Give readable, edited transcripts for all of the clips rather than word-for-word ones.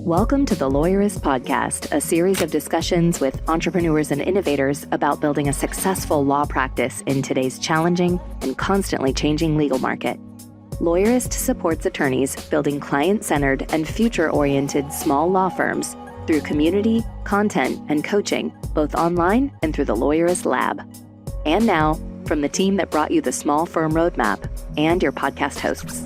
Welcome to the Lawyerist podcast, a series of discussions with entrepreneurs and innovators about building a successful law practice in today's challenging and constantly changing legal market. Lawyerist supports attorneys building client-centered and future-oriented small law firms through community, content, and coaching, both online and through the Lawyerist Lab. And now, from the team that brought you the Small Firm Roadmap and your podcast hosts.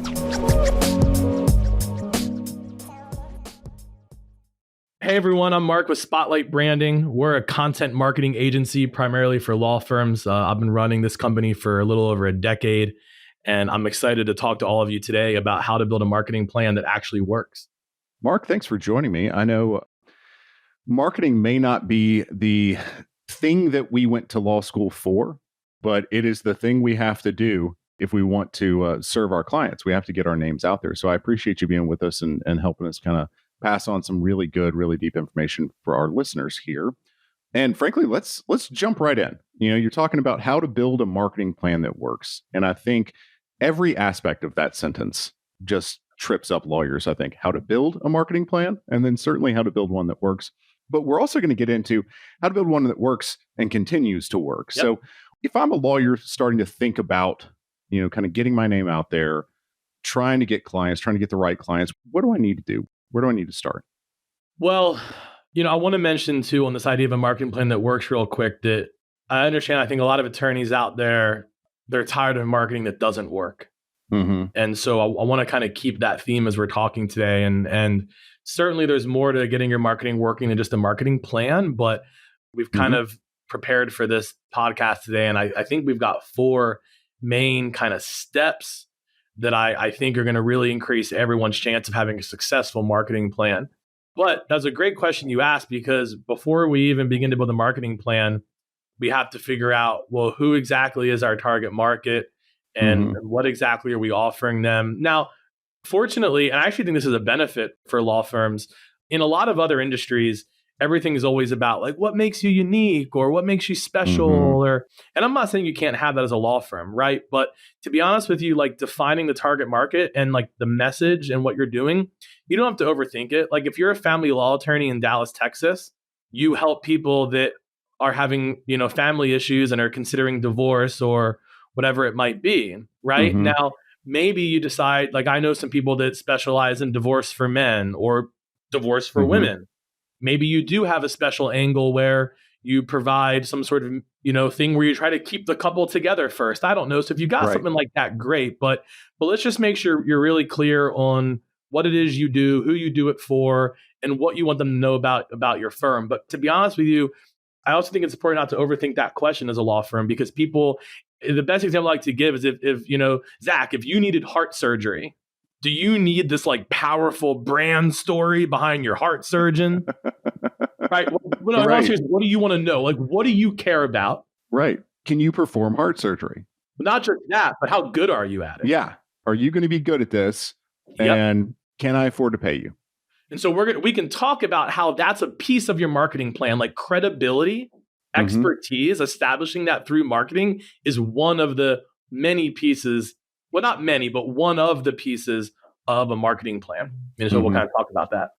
Hey everyone, I'm Mark with Spotlight Branding. We're a content marketing agency primarily for law firms. I've been running this company for a little over a decade, and I'm excited to talk to all of you today about how to build a marketing plan that actually works. Mark, thanks for joining me. I know marketing may not be the thing that we went to law school for, but it is the thing we have to do if we want to serve our clients. We have to get our names out there. So I appreciate you being with us and helping us kind of pass on some really good, really deep information for our listeners here. And frankly, let's jump right in. You know, you're talking about how to build a marketing plan that works. And I think every aspect of that sentence just trips up lawyers. I think how to build a marketing plan, and then certainly how to build one that works. But we're also going to get into how to build one that works and continues to work. Yep. So if I'm a lawyer starting to think about, you know, kind of getting my name out there, trying to get clients, trying to get the right clients, what do I need to do? Where do I need to start? Well, you know, I want to mention too on this idea of a marketing plan that works real quick that I understand. I think a lot of attorneys out there, they're tired of marketing that doesn't work. Mm-hmm. And so I want to kind of keep that theme as we're talking today. And certainly there's more to getting your marketing working than just a marketing plan, but we've kind of prepared for this podcast today. And I think we've got 4 main kind of steps that I think are going to really increase everyone's chance of having a successful marketing plan. But that's a great question you asked, because before we even begin to build a marketing plan, we have to figure out, well, who exactly is our target market and what exactly are we offering them? Now, fortunately, and I actually think this is a benefit for law firms, in a lot of other industries, everything is always about like what makes you unique or what makes you special and I'm not saying you can't have that as a law firm, right? But to be honest with you, like defining the target market and like the message and what you're doing, you don't have to overthink it. Like if you're a family law attorney in Dallas, Texas, you help people that are having, you know, family issues and are considering divorce or whatever it might be, right? Now, maybe you decide, like I know some people that specialize in divorce for men or divorce for women. Maybe you do have a special angle where you provide some sort of, you know, thing where you try to keep the couple together first. I don't know. So if you got something like that, great. But let's just make sure you're really clear on what it is you do, who you do it for, and what you want them to know about your firm. But to be honest with you, I also think it's important not to overthink that question as a law firm, because people, the best example I like to give is if you know, Zack, if you needed heart surgery, do you need this like powerful brand story behind your heart surgeon? Right. Well, seriously, what do you want to know? Like, what do you care about? Right. Can you perform heart surgery? Not just that, but how good are you at it? Yeah. Are you going to be good at this? And can I afford to pay you? And so we can talk about how that's a piece of your marketing plan, like credibility, expertise, establishing that through marketing is one of the many pieces. Well, not many, but one of the pieces of a marketing plan. And so we'll kind of talk about that.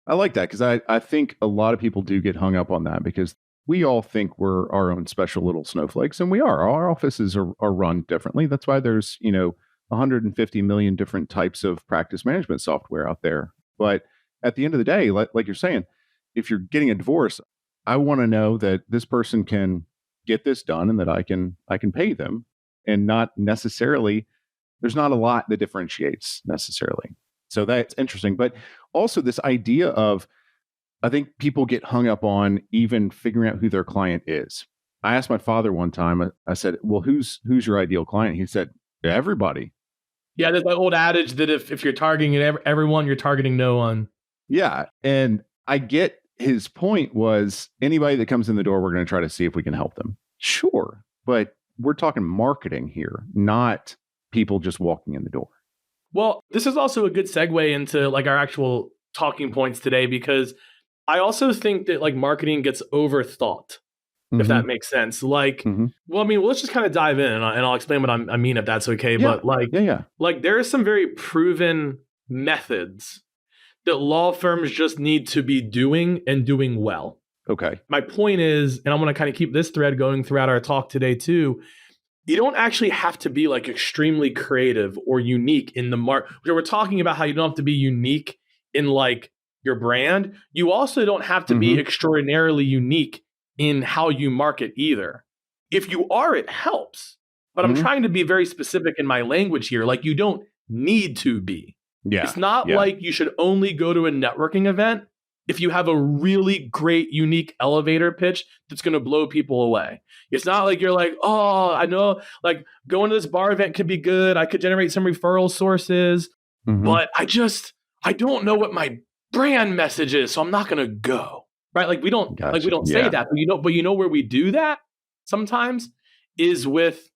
I like that, because I think a lot of people do get hung up on that, because we all think we're our own special little snowflakes, and we are. Our offices are run differently. That's why there's, you know, 150 million different types of practice management software out there. But at the end of the day, like you're saying, if you're getting a divorce, I want to know that this person can get this done and that I can pay them, and not necessarily. There's not a lot that differentiates necessarily. So that's interesting. But also this idea of, I think people get hung up on even figuring out who their client is. I asked my father one time, I said, well, who's your ideal client? He said, everybody. Yeah, there's that old adage that if you're targeting everyone, you're targeting no one. Yeah. And I get his point was, anybody that comes in the door, we're going to try to see if we can help them. Sure. But we're talking marketing here, not people just walking in the door. Well, this is also a good segue into like our actual talking points today, because I also think that like marketing gets overthought, if that makes sense. Like, well, I mean, let's just kind of dive in and I'll explain what I mean, if that's okay. Yeah. But like, like there are some very proven methods that law firms just need to be doing and doing well. Okay. My point is, and I'm going to kind of keep this thread going throughout our talk today too, you don't actually have to be like extremely creative or unique in the market. We're talking about how you don't have to be unique in like your brand. You also don't have to be extraordinarily unique in how you market either. If you are, it helps. But I'm trying to be very specific in my language here. Like, you don't need to be. Yeah. It's not like you should only go to a networking event if you have a really great, unique elevator pitch that's going to blow people away. It's not like you're like, oh, I know, like going to this bar event could be good. I could generate some referral sources, but I don't know what my brand message is, so I'm not going to go. Right? Like we don't say that, but you know where we do that sometimes is with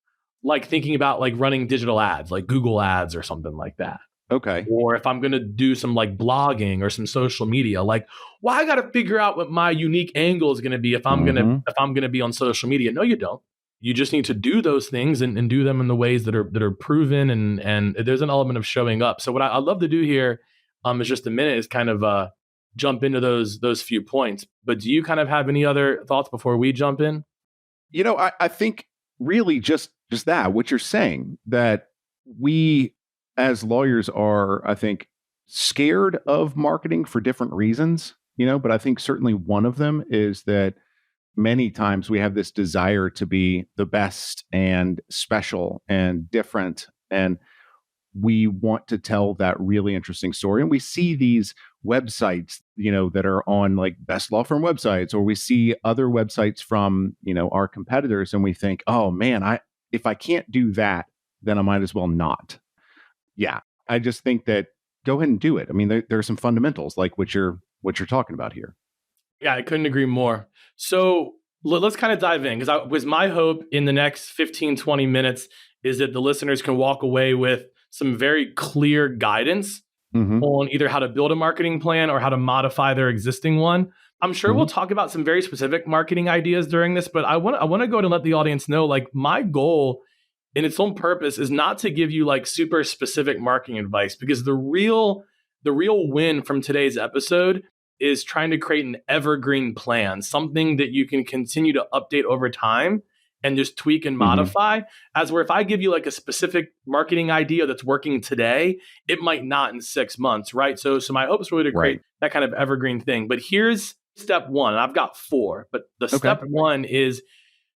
like thinking about like running digital ads, like Google ads or something like that. Okay. Or if I'm going to do some like blogging or some social media, like, well, I got to figure out what my unique angle is going to be if I'm going to be on social media. No, you don't. You just need to do those things and do them in the ways that are proven and there's an element of showing up. So what I'd love to do here is just a minute is kind of jump into those few points. But do you kind of have any other thoughts before we jump in? You know, I think really just that, what you're saying, that we as lawyers are, I think, scared of marketing for different reasons, you know, but I think certainly one of them is that many times we have this desire to be the best and special and different. And we want to tell that really interesting story. And we see these websites, you know, that are on like best law firm websites, or we see other websites from, you know, our competitors. And we think, oh man, if I can't do that, then I might as well not. Yeah, I just think that go ahead and do it. I mean, there are some fundamentals like what you're talking about here. Yeah, I couldn't agree more. So let's kind of dive in, because my hope in the next 15, 20 minutes is that the listeners can walk away with some very clear guidance on either how to build a marketing plan or how to modify their existing one. I'm sure we'll talk about some very specific marketing ideas during this, but I want to go ahead and let the audience know, like, my goal in its own purpose is not to give you like super specific marketing advice, because the real win from today's episode is trying to create an evergreen plan, something that you can continue to update over time and just tweak and modify. As where if I give you like a specific marketing idea that's working today, it might not in 6 months, right? So my hope is really to create that kind of evergreen thing. But here's step one. I've got 4, but the step one is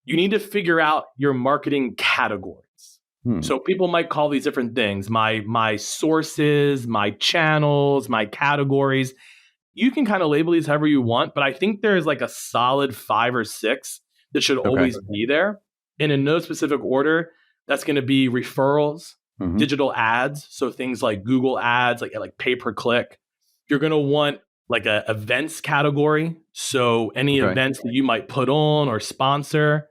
you need to figure out your marketing categories. So people might call these different things, my sources, my channels, my categories. You can kind of label these however you want, but I think there's like a solid 5 or 6 that should always be there. And in no specific order, that's going to be referrals, digital ads. So things like Google ads, like pay-per-click. You're going to want like a events category. So any events that you might put on or sponsor.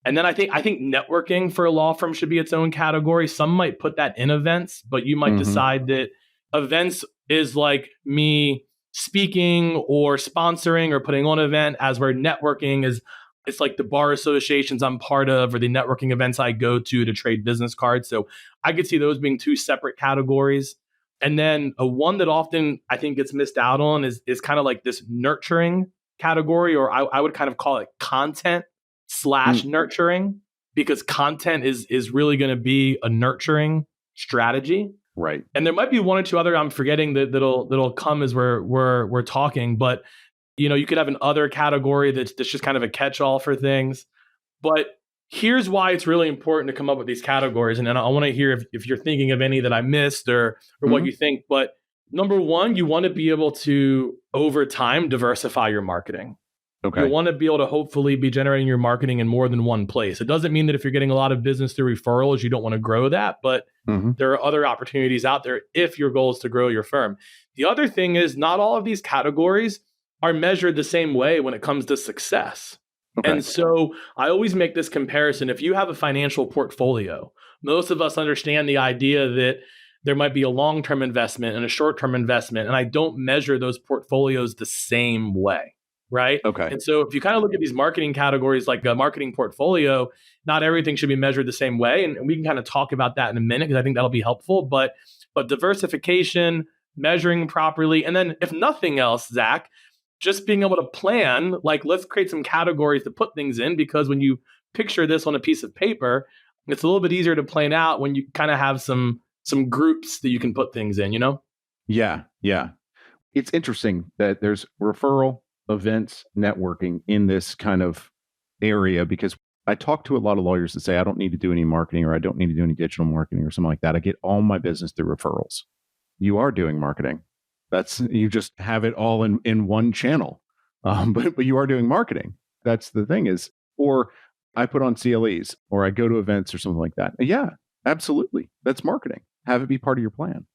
And then I think networking for a law firm should be its own category. Some might put that in events, but you might decide that events is like me speaking or sponsoring or putting on an event, as where networking is, it's like the bar associations I'm part of or the networking events I go to trade business cards. So I could see those being 2 separate categories. And then one that often I think gets missed out on is kind of like this nurturing category, or I would kind of call it content / nurturing, because content is really going to be a nurturing strategy. Right. And there might be 1 or 2 other I'm forgetting that'll come as we're talking, but you know, you could have an other category that's just kind of a catch-all for things. But here's why it's really important to come up with these categories. And then I want to hear if you're thinking of any that I missed or what you think. But number 1, you want to be able to, over time, diversify your marketing. Okay. You want to be able to hopefully be generating your marketing in more than one place. It doesn't mean that if you're getting a lot of business through referrals, you don't want to grow that, but there are other opportunities out there if your goal is to grow your firm. The other thing is, not all of these categories are measured the same way when it comes to success. Okay. And so I always make this comparison. If you have a financial portfolio, most of us understand the idea that there might be a long-term investment and a short-term investment, and I don't measure those portfolios the same way. Right. Okay. And so if you kind of look at these marketing categories like a marketing portfolio, not everything should be measured the same way. And we can kind of talk about that in a minute, because I think that'll be helpful. But diversification, measuring properly. And then if nothing else, Zach, just being able to plan, like let's create some categories to put things in, because when you picture this on a piece of paper, it's a little bit easier to plan out when you kind of have some groups that you can put things in, Yeah. Yeah. It's interesting that there's referral, events, networking in this kind of area, because I talk to a lot of lawyers that say, I don't need to do any marketing, or I don't need to do any digital marketing or something like that. I get all my business through referrals. You are doing marketing. You just have it all in one channel. But you are doing marketing. That's the thing is, or I put on CLEs, or I go to events or something like that. Yeah, absolutely. That's marketing. Have it be part of your plan.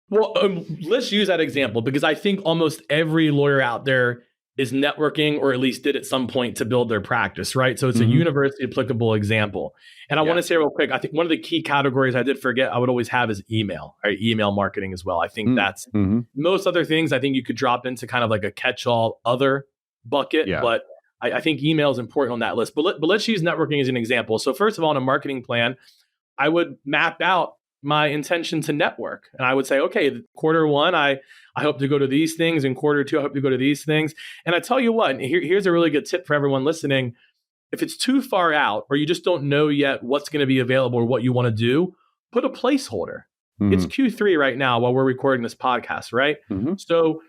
Well, let's use that example, because I think almost every lawyer out there is networking, or at least did at some point to build their practice, right? So it's a university applicable example. And I want to say real quick, I think one of the key categories I did forget I would always have is email, right? Email marketing as well. I think that's most other things I think you could drop into kind of like a catch-all other bucket, but I think email is important on that list. But let's use networking as an example. So first of all, in a marketing plan, I would map out my intention to network. And I would say, okay, quarter one, I hope to go to these things. In quarter two, I hope to go to these things. And I tell you what, here's a really good tip for everyone listening. If it's too far out, or you just don't know yet what's going to be available or what you want to do, put a placeholder. It's Q3 right now while we're recording this podcast, right? So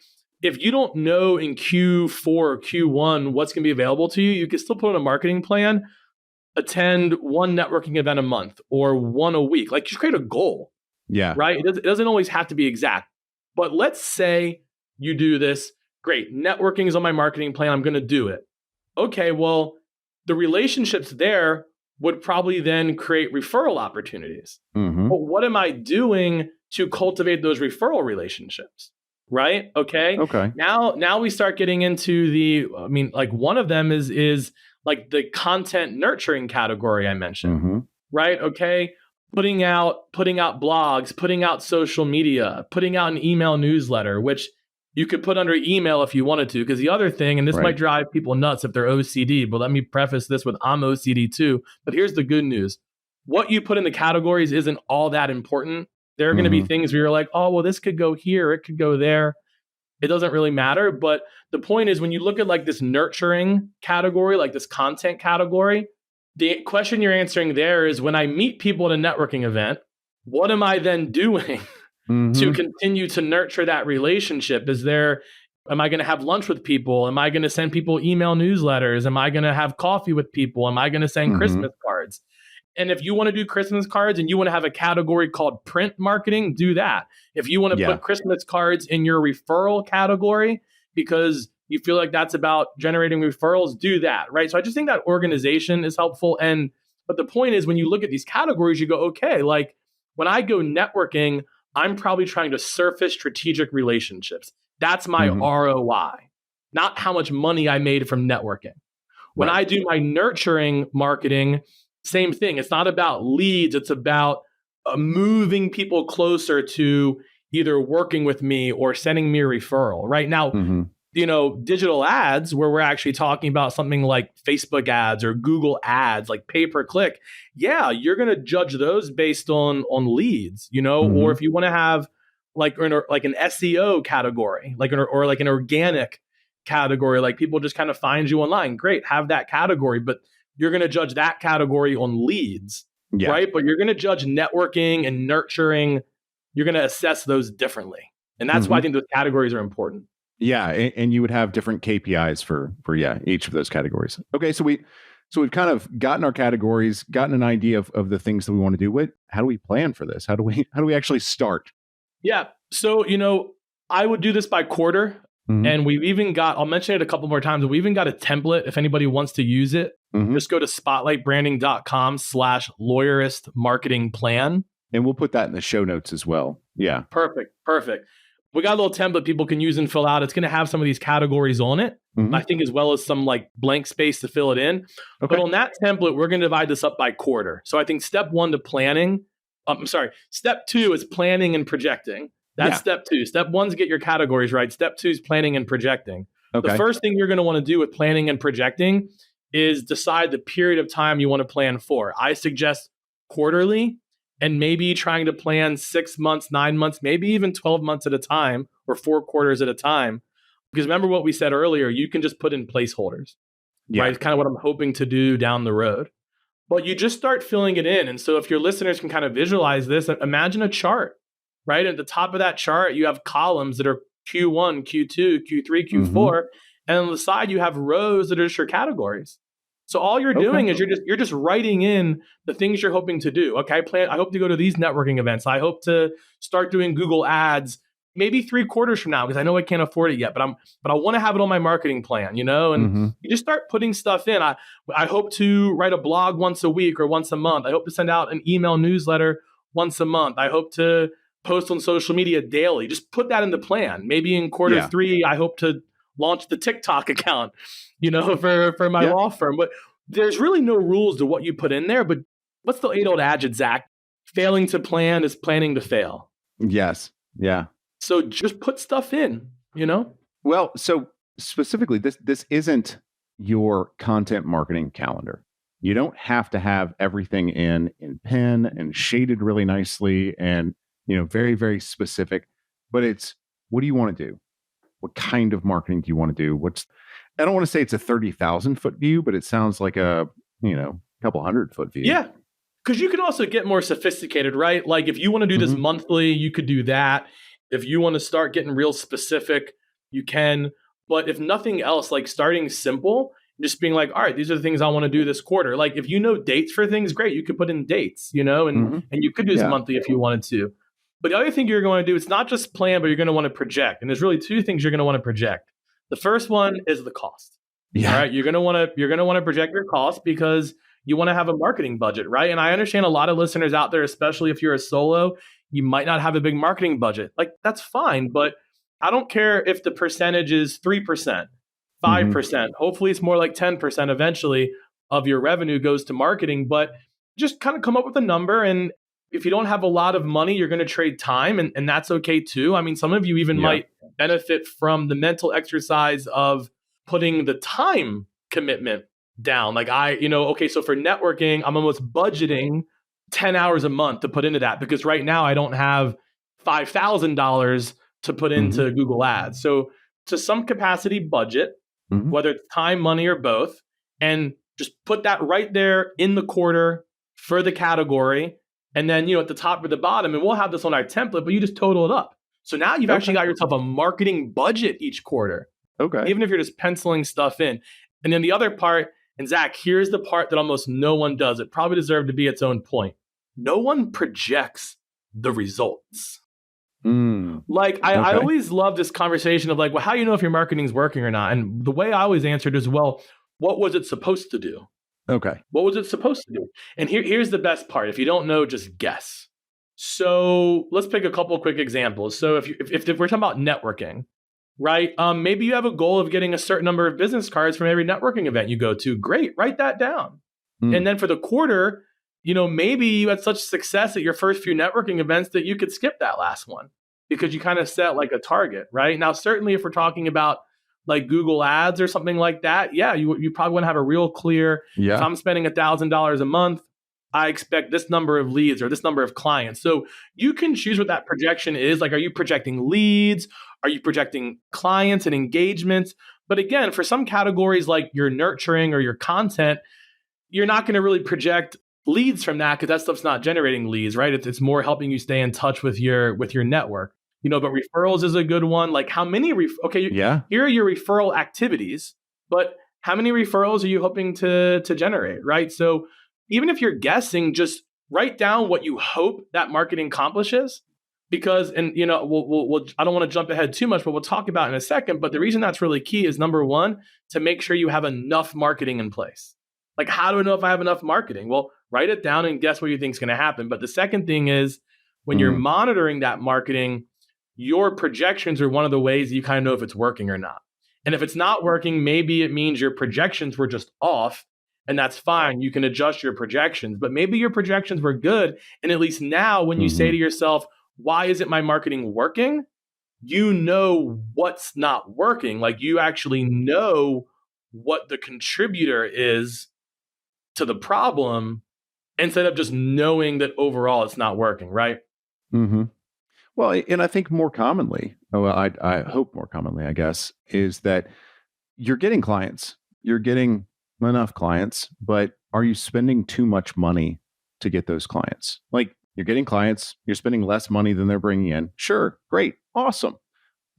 if you don't know in Q4 or Q1 what's going to be available to you, you can still put on a marketing plan. Attend one networking event a month or one a week. Like, just create a goal. Yeah. Right? It doesn't always have to be exact. But let's say you do this. Great. Networking is on my marketing plan. I'm going to do it. Okay. Well, the relationships there would probably then create referral opportunities. But what am I doing to cultivate those referral relationships? Right? Okay. Now we start getting into like one of them is like the content nurturing category I mentioned, right? Okay. Putting out blogs, putting out social media, putting out an email newsletter, which you could put under email if you wanted to, because the other thing, and this might drive people nuts if they're OCD, but let me preface this with I'm OCD too. But here's the good news. What you put in the categories isn't all that important. There are going to be things where you're like, oh, well, this could go here, it could go there. It doesn't really matter. But the point is, when you look at like this nurturing category, like this content category, the question you're answering there is, when I meet people at a networking event, what am I then doing to continue to nurture that relationship? Am I going to have lunch with people? Am I going to send people email newsletters? Am I going to have coffee with people? Am I going to send Christmas cards? And if you want to do Christmas cards and you want to have a category called print marketing, do that. If you want to put Christmas cards in your referral category because you feel like that's about generating referrals, do that, right? So I just think that organization is helpful. But the point is, when you look at these categories, you go, okay, like when I go networking, I'm probably trying to surface strategic relationships. That's my ROI, not how much money I made from networking. When I do my nurturing marketing, same thing. It's not about leads. It's about moving people closer to either working with me or sending me a referral. Right now, digital ads, where we're actually talking about something like Facebook ads or Google ads, like pay-per-click. Yeah, you're going to judge those based on leads, or if you want to have like an SEO category, or like an organic category, like people just kind of find you online. Great, have that category, but you're going to judge that category on leads, right? But you're going to judge networking and nurturing. You're going to assess those differently. And that's why I think those categories are important. Yeah. And you would have different KPIs for each of those categories. Okay. So we've kind of gotten our categories, gotten an idea of the things that we want to do. How do we plan for this? How do we actually start? Yeah. So, I would do this by quarter. And we've even got, I'll mention it a couple more times, we even got a template if anybody wants to use it. Just go to spotlightbranding.com/lawyerist marketing plan. And we'll put that in the show notes as well. Yeah. Perfect. We got a little template people can use and fill out. It's going to have some of these categories on it, I think, as well as some like blank space to fill it in. Okay. But on that template, we're going to divide this up by quarter. So I think step 2 is planning and projecting. That's step 2. Step 1 is get your categories right. Step 2 is planning and projecting. Okay. The first thing you're going to want to do with planning and projecting is decide the period of time you want to plan for. I suggest quarterly. and maybe trying to plan 6 months, 9 months, maybe even 12 months at a time or 4 quarters at a time. Because remember what we said earlier, you can just put in placeholders, right? It's kind of what I'm hoping to do down the road. But you just start filling it in. And so if your listeners can kind of visualize this, imagine a chart, right? At the top of that chart, you have columns that are Q1, Q2, Q3, Q4. And on the side, you have rows that are just your categories. So all you're doing is you're just writing in the things you're hoping to do. Okay, I hope to go to these networking events. I hope to start doing Google Ads maybe 3 quarters from now because I know I can't afford it yet, but I want to have it on my marketing plan, and you just start putting stuff in. I hope to write a blog once a week or once a month. I hope to send out an email newsletter once a month. I hope to post on social media daily. Just put that in the plan. Maybe in quarter 3, I hope to launch the TikTok account, for my law firm. But there's really no rules to what you put in there. But what's the age-old adage, Zack? Failing to plan is planning to fail. Yes. Yeah. So just put stuff in, Well, so specifically, this isn't your content marketing calendar. You don't have to have everything in pen and shaded really nicely and, very, very specific. But it's, what do you want to do? What kind of marketing do you want to do? I don't want to say it's a 30,000 foot view, but it sounds like a, couple 100-foot view. Yeah. Because you can also get more sophisticated, right? Like if you want to do this monthly, you could do that. If you want to start getting real specific, you can. But if nothing else, like starting simple, just being like, all right, these are the things I want to do this quarter. Like if you know dates for things, great. You could put in dates, and you could do this monthly if you wanted to. But the other thing you're going to do, it's not just plan, but you're going to want to project. And there's really 2 things you're going to want to project. The first one is the cost. Yeah. All right. You're going to want to project your cost because you want to have a marketing budget, right? And I understand a lot of listeners out there, especially if you're a solo, you might not have a big marketing budget. Like that's fine, but I don't care if the percentage is 3%, 5%. Hopefully it's more like 10% eventually of your revenue goes to marketing, but just kind of come up with a number. And if you don't have a lot of money, you're going to trade time, and that's okay too. I mean, some of you even might benefit from the mental exercise of putting the time commitment down. Like so for networking, I'm almost budgeting 10 hours a month to put into that because right now I don't have $5,000 to put into Google Ads. So to some capacity, budget, whether it's time, money, or both, and just put that right there in the quarter for the category. And then, at the top or the bottom, and we'll have this on our template, but you just total it up. So now you've actually got yourself a marketing budget each quarter. Okay. Even if you're just penciling stuff in. And then the other part, and Zack, here's the part that almost no one does. It probably deserved to be its own point. No one projects the results. I always love this conversation of like, well, how do you know if your marketing is working or not? And the way I always answered is, well, what was it supposed to do? Okay. What was it supposed to do? And here's the best part. If you don't know, just guess. So let's pick a couple quick examples. So if we're talking about networking, right? Maybe you have a goal of getting a certain number of business cards from every networking event you go to. Great. Write that down. And then for the quarter, maybe you had such success at your first few networking events that you could skip that last one because you kind of set like a target, right? Now, certainly if we're talking about like Google Ads or something like that, you probably want to have a real clear, if I'm spending $1,000 a month, I expect this number of leads or this number of clients. So you can choose what that projection is. Like, are you projecting leads? Are you projecting clients and engagements? But again, for some categories like your nurturing or your content, you're not going to really project leads from that because that stuff's not generating leads, right? It's more helping you stay in touch with your network. But referrals is a good one. Like how many, here are your referral activities, but how many referrals are you hoping to generate, right? So even if you're guessing, just write down what you hope that marketing accomplishes because, and we'll I don't want to jump ahead too much, but we'll talk about it in a second. But the reason that's really key is number one, to make sure you have enough marketing in place. Like, how do I know if I have enough marketing? Well, write it down and guess what you think is going to happen. But the second thing is when you're monitoring that marketing, your projections are one of the ways you kind of know if it's working or not. And if it's not working, maybe it means your projections were just off, and that's fine. You can adjust your projections, but maybe your projections were good. And at least now when you say to yourself, why isn't my marketing working? You know what's not working. Like you actually know what the contributor is to the problem. instead of just knowing that overall it's not working, right? Mm-hmm. Well, and I think more commonly, I hope more commonly, I guess, is that you're getting clients, you're getting enough clients, but are you spending too much money to get those clients? Like, you're getting clients, you're spending less money than they're bringing in. Sure, great, awesome.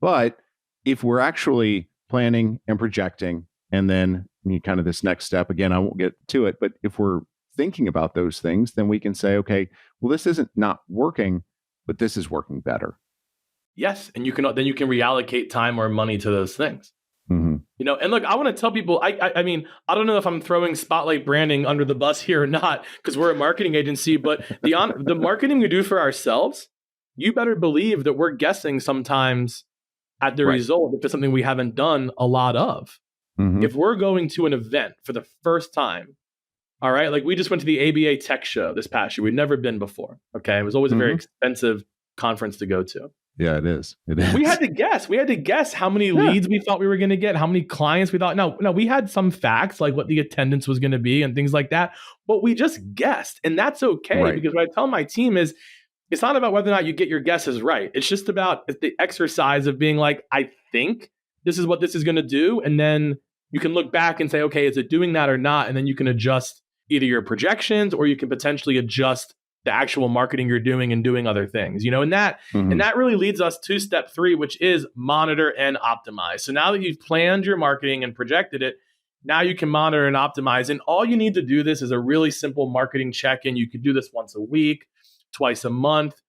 But if we're actually planning and projecting, and then kind of this next step, again, I won't get to it, but if we're thinking about those things, then we can say, okay, well, this isn't not working, but this is working better. Yes. And you can reallocate time or money to those things. Mm-hmm. And look, I want to tell people, I mean, I don't know if I'm throwing Spotlight branding under the bus here or not, because we're a marketing agency, but the marketing we do for ourselves, you better believe that we're guessing sometimes at the result if it's something we haven't done a lot of. Mm-hmm. If we're going to an event for the first time, all right, like we just went to the ABA Tech Show this past year. We'd never been before. Okay. It was always a very expensive conference to go to. Yeah, it is. It is. We had to guess how many leads we thought we were going to get, how many clients we thought. No, we had some facts like what the attendance was going to be and things like that, but we just guessed. And that's okay because what I tell my team is it's not about whether or not you get your guesses right. It's just about the exercise of being like, I think this is what this is going to do. And then you can look back and say, okay, is it doing that or not? And then you can adjust either your projections or you can potentially adjust the actual marketing you're doing and doing other things, and that really leads us to step 3, which is monitor and optimize. So now that you've planned your marketing and projected it, now you can monitor and optimize. And all you need to do this is a really simple marketing check-in. You could do this once a week, twice a month.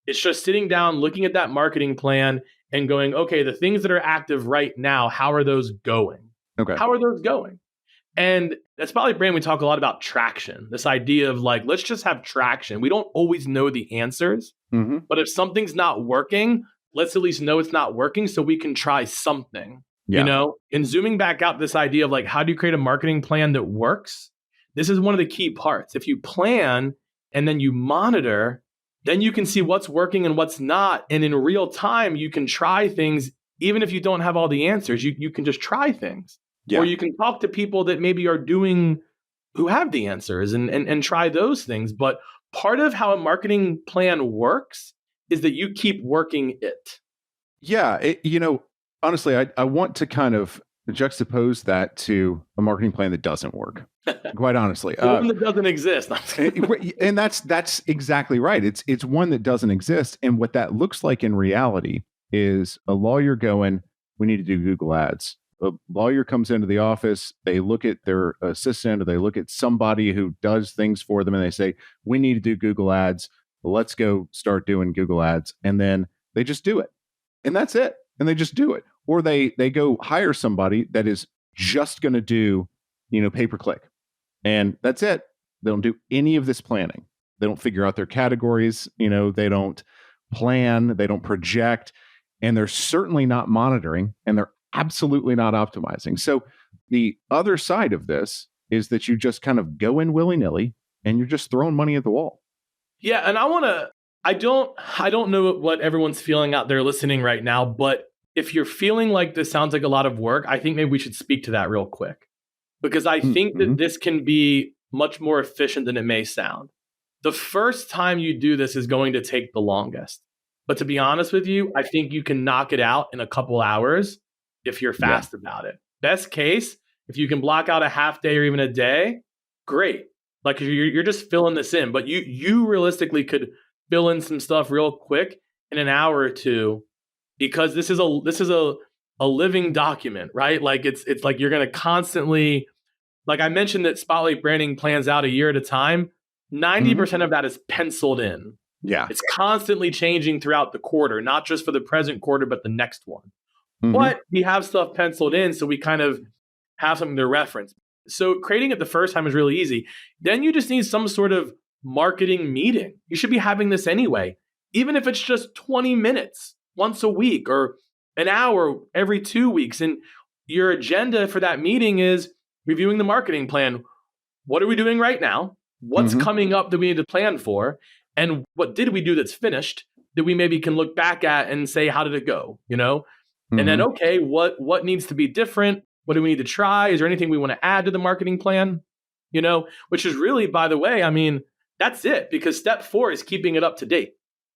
It's just sitting down, looking at that marketing plan and going, okay, the things that are active right now, how are those going? Okay. How are those going? And that's probably brand. We talk a lot about traction, this idea of like, let's just have traction. We don't always know the answers, but if something's not working, let's at least know it's not working so we can try something, and zooming back out this idea of like, how do you create a marketing plan that works? This is one of the key parts. If you plan and then you monitor, then you can see what's working and what's not. And in real time, you can try things. Even if you don't have all the answers, you can just try things. Yeah. Or you can talk to people that maybe who have the answers and try those things. But part of how a marketing plan works is that you keep working it. Yeah. Honestly, I want to kind of juxtapose that to a marketing plan that doesn't work. Quite honestly. One that doesn't exist. And that's exactly right. It's one that doesn't exist. And what that looks like in reality is a lawyer going, we need to do Google Ads. A lawyer comes into the office, they look at their assistant or they look at somebody who does things for them and they say, we need to do Google Ads. Let's go start doing Google Ads. And then they just do it. And that's it. And they just do it. Or they go hire somebody that is just going to do, pay-per-click. And that's it. They don't do any of this planning. They don't figure out their categories. They don't plan. They don't project. And they're certainly not monitoring. And they're absolutely not optimizing. So the other side of this is that you just kind of go in willy-nilly and you're just throwing money at the wall. Yeah. And I don't know what everyone's feeling out there listening right now, but if you're feeling like this sounds like a lot of work, I think maybe we should speak to that real quick, because I think that this can be much more efficient than it may sound. The first time you do this is going to take the longest. But to be honest with you, I think you can knock it out in a couple hours if you're fast about it. Best case, if you can block out a half day or even a day, great. Like you're just filling this in, but you realistically could fill in some stuff real quick in an hour or two, because this is a living document, right? Like it's like you're going to constantly, like I mentioned that Spotlight branding plans out a year at a time. 90% of that is penciled in. Yeah. It's constantly changing throughout the quarter, not just for the present quarter, but the next one. But we have stuff penciled in, so we kind of have something to reference. So creating it the first time is really easy. Then you just need some sort of marketing meeting. You should be having this anyway, even if it's just 20 minutes once a week or an hour every 2 weeks. And your agenda for that meeting is reviewing the marketing plan. What are we doing right now? What's coming up that we need to plan for? And what did we do that's finished that we maybe can look back at and say, how did it go? And then, okay, what needs to be different? What do we need to try? Is there anything we want to add to the marketing plan? Which is really, by the way, I mean, That's it, because step 4 is keeping it up to date.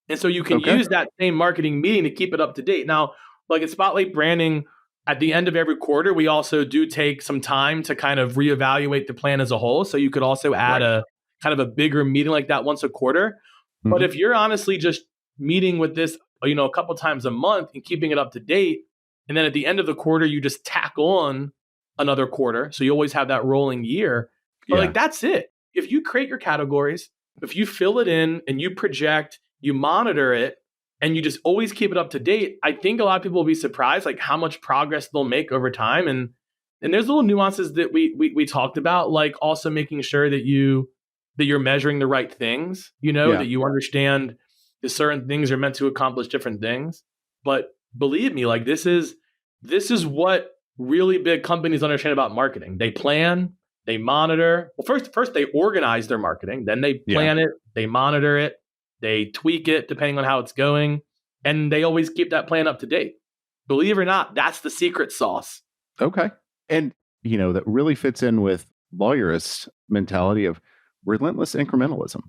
And so you can Okay. use that same marketing meeting to keep it up to date. Now, like at Spotlight Branding, at the end of every quarter, we also do take some time to kind of reevaluate the plan as a whole. So you could also add a kind of a bigger meeting like that once a quarter. But if you're honestly just meeting with this, a couple times a month and keeping it up to date, and then at the end of the quarter, you just tack on another quarter. So you always have that rolling year. But like, that's it. If you create your categories, if you fill it in and you project, you monitor it, and you just always keep it up to date, I think a lot of people will be surprised like how much progress they'll make over time. And there's little nuances that we talked about, like also making sure that you're measuring the right things, that you understand that certain things are meant to accomplish different things. But believe me, like this is what really big companies understand about marketing. They plan, they monitor. Well, first they organize their marketing, then they plan it, they monitor it, they tweak it depending on how it's going, and they always keep that plan up to date. Believe it or not, that's the secret sauce. Okay. And, that really fits in with Lawyerist mentality of relentless incrementalism.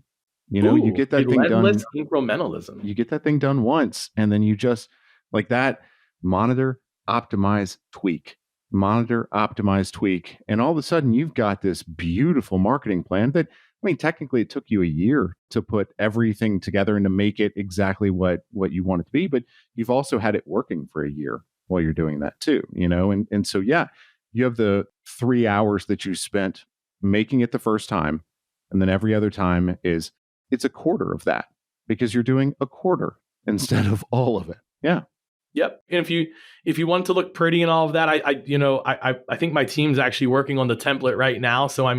You get that thing done. Relentless incrementalism. You get that thing done once, and then you just like that monitor, optimize, tweak. Monitor, optimize, tweak. And all of a sudden you've got this beautiful marketing plan that, technically it took you a year to put everything together and to make it exactly what you want it to be, but you've also had it working for a year while you're doing that too, and so, you have the 3 hours that you spent making it the first time. And then every other time it's a quarter of that because you're doing a quarter instead of all of it. Yeah. Yep. And if you want to look pretty and all of that, I think my team's actually working on the template right now. So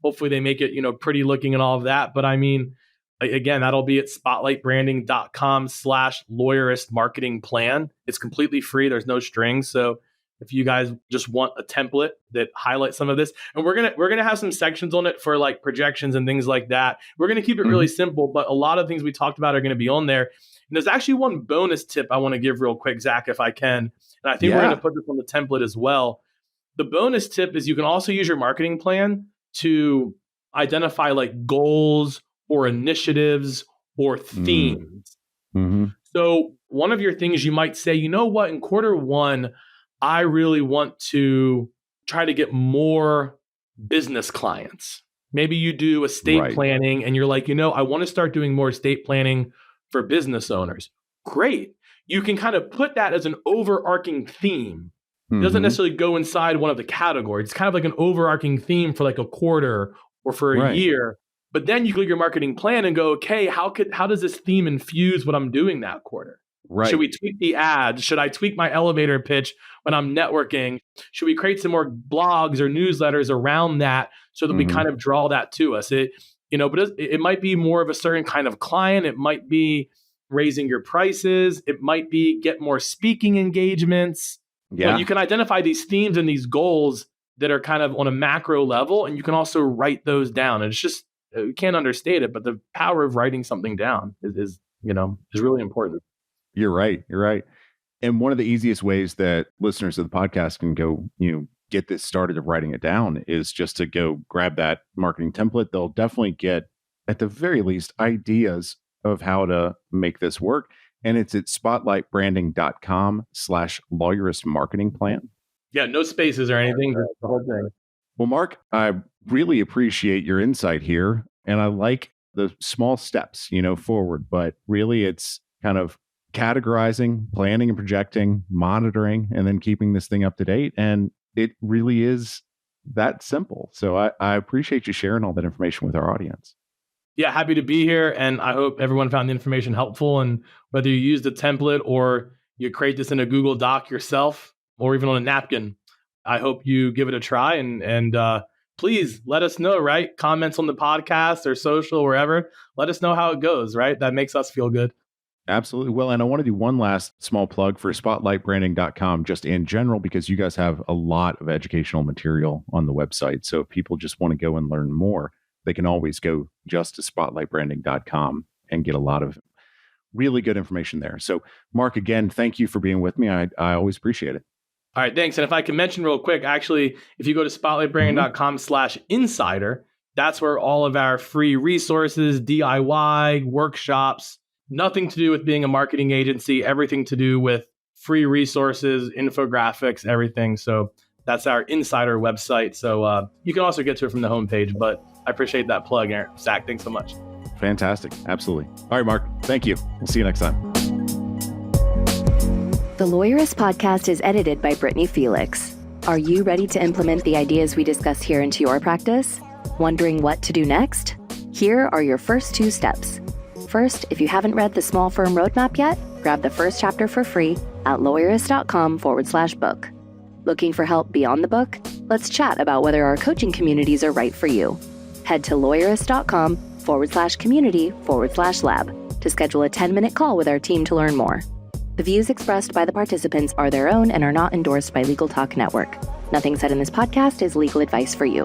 hopefully they make it, pretty looking and all of that. But again, that'll be at spotlightbranding.com/lawyerist marketing plan. It's completely free. There's no strings. So if you guys just want a template that highlights some of this, and we're gonna have some sections on it for like projections and things like that. We're gonna keep it really simple, but a lot of things we talked about are gonna be on there. And there's actually one bonus tip I want to give real quick, Zach, if I can. And I think we're gonna put this on the template as well. The bonus tip is you can also use your marketing plan to identify like goals or initiatives or themes. So one of your things you might say, in quarter 1, I really want to try to get more business clients. Maybe you do estate planning and you're like, I want to start doing more estate planning for business owners. Great. You can kind of put that as an overarching theme. It doesn't necessarily go inside one of the categories. It's kind of like an overarching theme for like a quarter or for a year. But then you look at your marketing plan and go, okay, how does this theme infuse what I'm doing that quarter? Right. Should we tweak the ads? Should I tweak my elevator pitch when I'm networking? Should we create some more blogs or newsletters around that so that we kind of draw that to us? But it might be more of a certain kind of client. It might be raising your prices. It might be get more speaking engagements. Yeah. But you can identify these themes and these goals that are kind of on a macro level, and you can also write those down. And it's just, you can't understate it, but the power of writing something down is really important. You're right. And one of the easiest ways that listeners of the podcast can go, get this started of writing it down is just to go grab that marketing template. They'll definitely get, at the very least, ideas of how to make this work. And it's at spotlightbranding.com/lawyerist marketing plan. Yeah, no spaces or anything, just the whole thing. Well, Marc, I really appreciate your insight here. And I like the small steps, forward, but really it's kind of categorizing, planning and projecting, monitoring, and then keeping this thing up to date. And it really is that simple. So I appreciate you sharing all that information with our audience. Yeah, happy to be here. And I hope everyone found the information helpful. And whether you use the template or you create this in a Google Doc yourself or even on a napkin, I hope you give it a try. And please let us know, right? Comments on the podcast or social, wherever. Let us know how it goes, right? That makes us feel good. Absolutely. Well, and I want to do one last small plug for spotlightbranding.com just in general, because you guys have a lot of educational material on the website. So if people just want to go and learn more, they can always go just to spotlightbranding.com and get a lot of really good information there. So Marc, again, thank you for being with me. I always appreciate it. All right, thanks. And if I can mention real quick, actually, if you go to spotlightbranding.com/insider, That's where all of our free resources, DIY, workshops, nothing to do with being a marketing agency, everything to do with free resources, infographics, everything. So that's our insider website. So you can also get to it from the homepage, but I appreciate that plug, Zack. Thanks so much. Fantastic. Absolutely. All right, Mark. Thank you. We'll see you next time. The Lawyerist podcast is edited by Brittany Felix. Are you ready to implement the ideas we discuss here into your practice? Wondering what to do next? Here are your first 2 steps. First, if you haven't read the Small Firm Roadmap yet, grab the first chapter for free at Lawyerist.com/book. Looking for help beyond the book? Let's chat about whether our coaching communities are right for you. Head to Lawyerist.com/community/lab to schedule a 10-minute call with our team to learn more. The views expressed by the participants are their own and are not endorsed by Legal Talk Network. Nothing said in this podcast is legal advice for you.